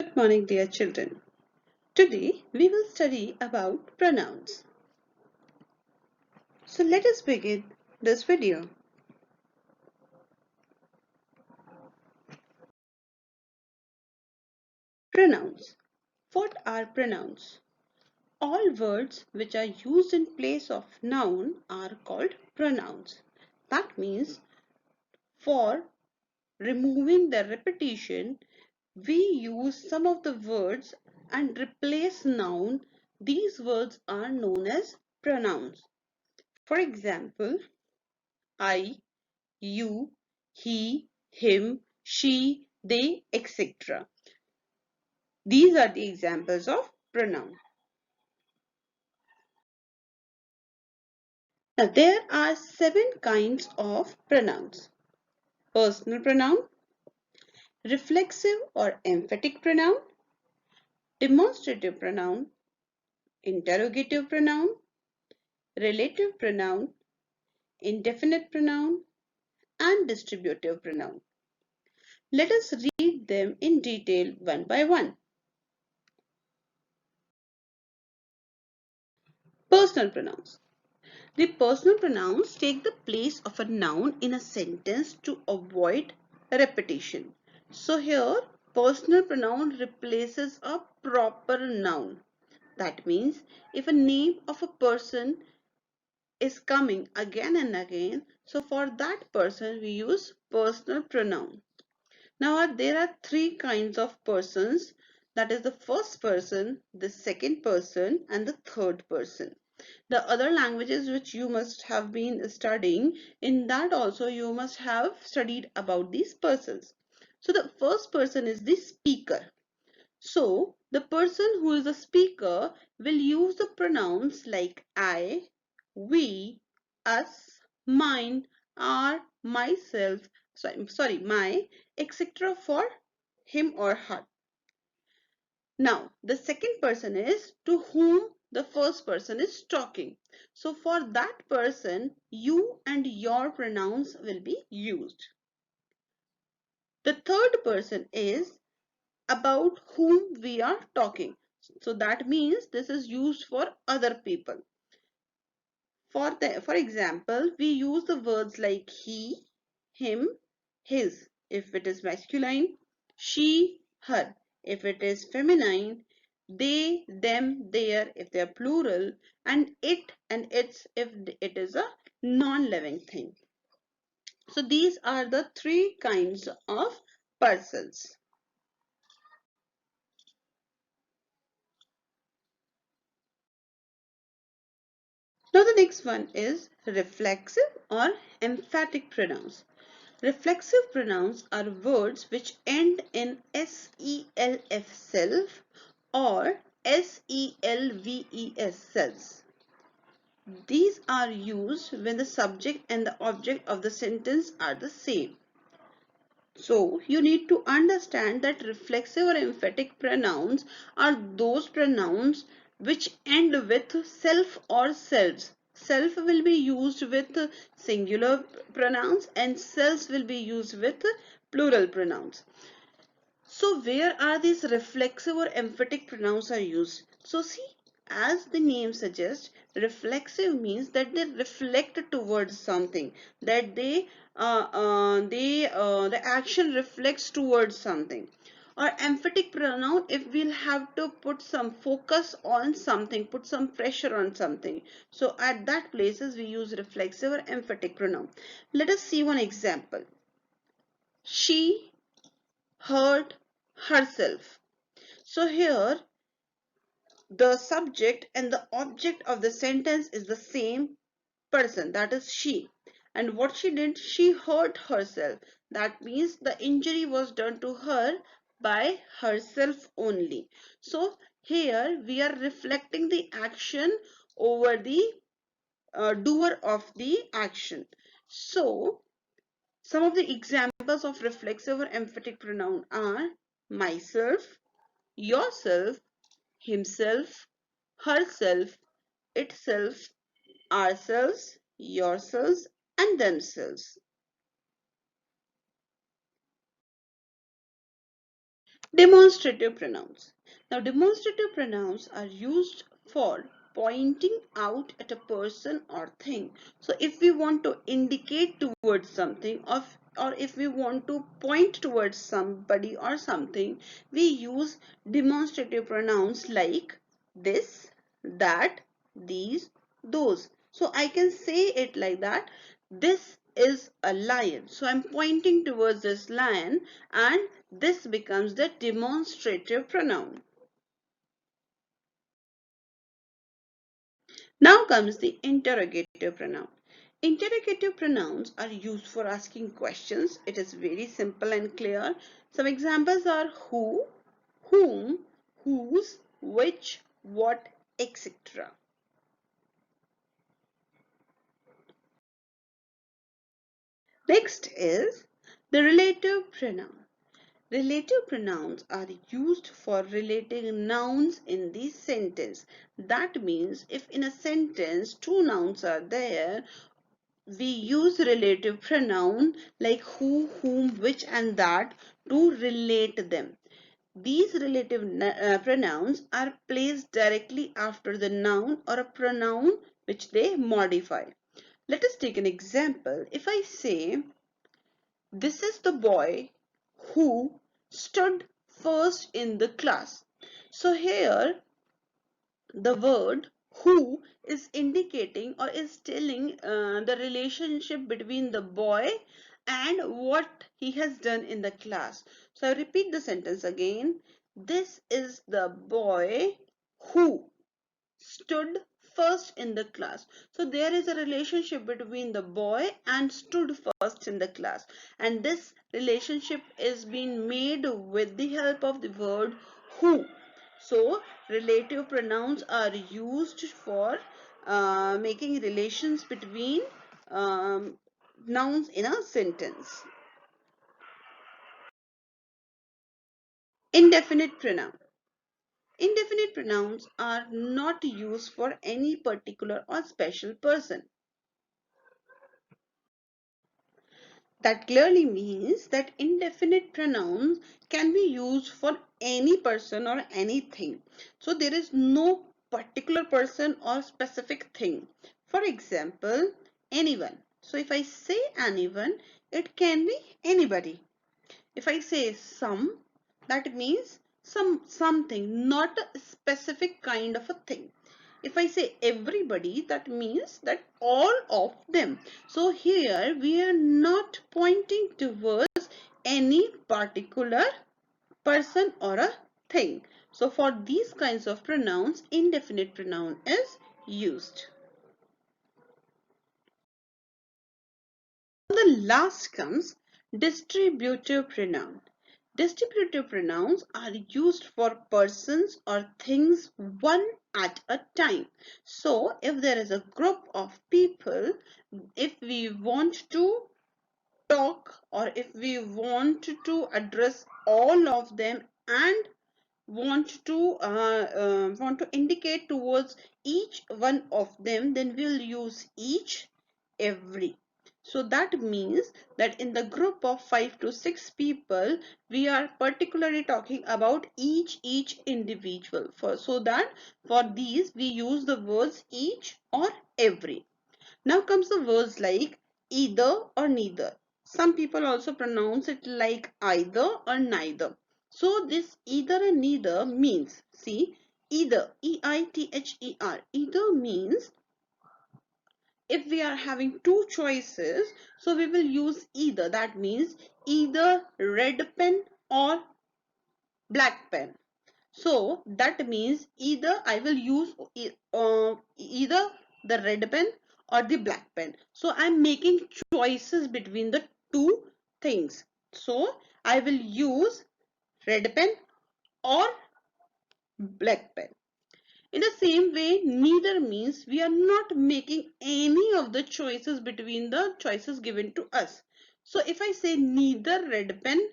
Good morning, dear children. Today we will study about pronouns. So let us begin this video. Pronouns. What are pronouns? All words which are used in place of noun are called pronouns. That means for removing the repetition, we use some of the words and replace noun. These words are known as pronouns. For example, I, you, he, him, she, they, etc. These are the examples of pronoun. Now there are 7 kinds of pronouns. Personal pronoun, reflexive or emphatic pronoun, demonstrative pronoun, interrogative pronoun, relative pronoun, indefinite pronoun, and distributive pronoun. Let us read them in detail one by one. Personal pronouns. The personal pronouns take the place of a noun in a sentence to avoid repetition. So here, personal pronoun replaces a proper noun. That means if a name of a person is coming again and again, so for that person we use personal pronoun. Now there are 3 kinds of persons, that is the first person, the second person, and the third person. The other languages which you must have been studying, in that also you must have studied about these persons. So the first person is the speaker. So the person who is the speaker will use the pronouns like I, we, us, mine, our, myself, my, etc. for him or her. Now, the second person is to whom the first person is talking. So for that person, you and your pronouns will be used. The third person is about whom we are talking. So that means this is used for other people. For example, we use the words like he, him, his if it is masculine, she, her if it is feminine, they, them, their if they are plural, and it and its if it is a non-living thing. So these are the 3 kinds of persons. Now the next one is reflexive or emphatic pronouns. Reflexive pronouns are words which end in self self or selves selves. These are used when the subject and the object of the sentence are the same. So you need to understand that reflexive or emphatic pronouns are those pronouns which end with self or selves. Self will be used with singular pronouns and selves will be used with plural pronouns. So where are these reflexive or emphatic pronouns are used? So see, as the name suggests, reflexive means that they reflect towards something, that the action reflects towards something. Or emphatic pronoun if we'll have to put some focus on something, put some pressure on something. So at that places we use reflexive or emphatic pronoun. Let us see one example. She hurt herself. So here the subject and the object of the sentence is the same person, that is she. And what she did, she hurt herself. That means the injury was done to her by herself only. So here we are reflecting the action over the doer of the action. So some of the examples of reflexive or emphatic pronoun are myself, yourself, himself, herself, itself, ourselves, yourselves, and themselves. Demonstrative pronouns. Now, demonstrative pronouns are used for pointing out at a person or thing. So, if we want to indicate towards something or if we want to point towards somebody or something, we use demonstrative pronouns like this, that, these, those. So, I can say it like that. This is a lion. So I'm pointing towards this lion, and this becomes the demonstrative pronoun. Now comes the interrogative pronoun. Interrogative pronouns are used for asking questions. It is very simple and clear. Some examples are who, whom, whose, which, what, etc. Next is the relative pronoun. Relative pronouns are used for relating nouns in the sentence. That means if in a sentence two nouns are there, we use relative pronoun like who, whom, which and that to relate them. These relative pronouns are placed directly after the noun or a pronoun which they modify. Let us take an example. If I say, this is the boy who stood first in the class. So here the word who is indicating or is telling the relationship between the boy and what he has done in the class. So I repeat the sentence again. This is the boy who stood first in the class. So there is a relationship between the boy and stood first in the class, and this relationship is being made with the help of the word who. So relative pronouns are used for making relations between nouns in a sentence. Indefinite pronoun. Indefinite pronouns are not used for any particular or special person. That clearly means that indefinite pronouns can be used for any person or anything. So there is no particular person or specific thing. For example, anyone. So if I say anyone, it can be anybody. If I say some, that means something, not a specific kind of a thing. If I say everybody, that means that all of them. So here we are not pointing towards any particular person or a thing. So for these kinds of pronouns, indefinite pronoun is used. The last comes distributive pronoun. Distributive pronouns are used for persons or things one at a time. So if there is a group of people, if we want to talk or if we want to address all of them and want to indicate towards each one of them, then we'll use each, every. So that means that in the group of 5 to 6 people, we are particularly talking about each individual. So that for these we use the words each or every. Now comes the words like either or neither. Some people also pronounce it like either or neither. So this either and neither means, see, either, E-I-T-H-E-R, either means if we are having two choices, so we will use either. That means either red pen or black pen. So that means either I will use either the red pen or the black pen. So I'm making choices between the two things. So I will use red pen or black pen. In the same way, neither means we are not making any of the choices between the choices given to us. So if I say neither red pen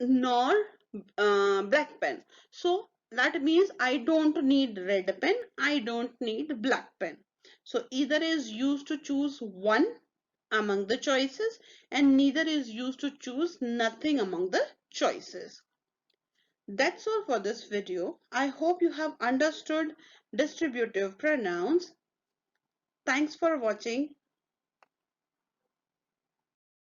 nor black pen, so that means I don't need red pen, I don't need black pen. So either is used to choose one among the choices and neither is used to choose nothing among the choices. That's all for this video. I hope you have understood distributive pronouns. Thanks for watching.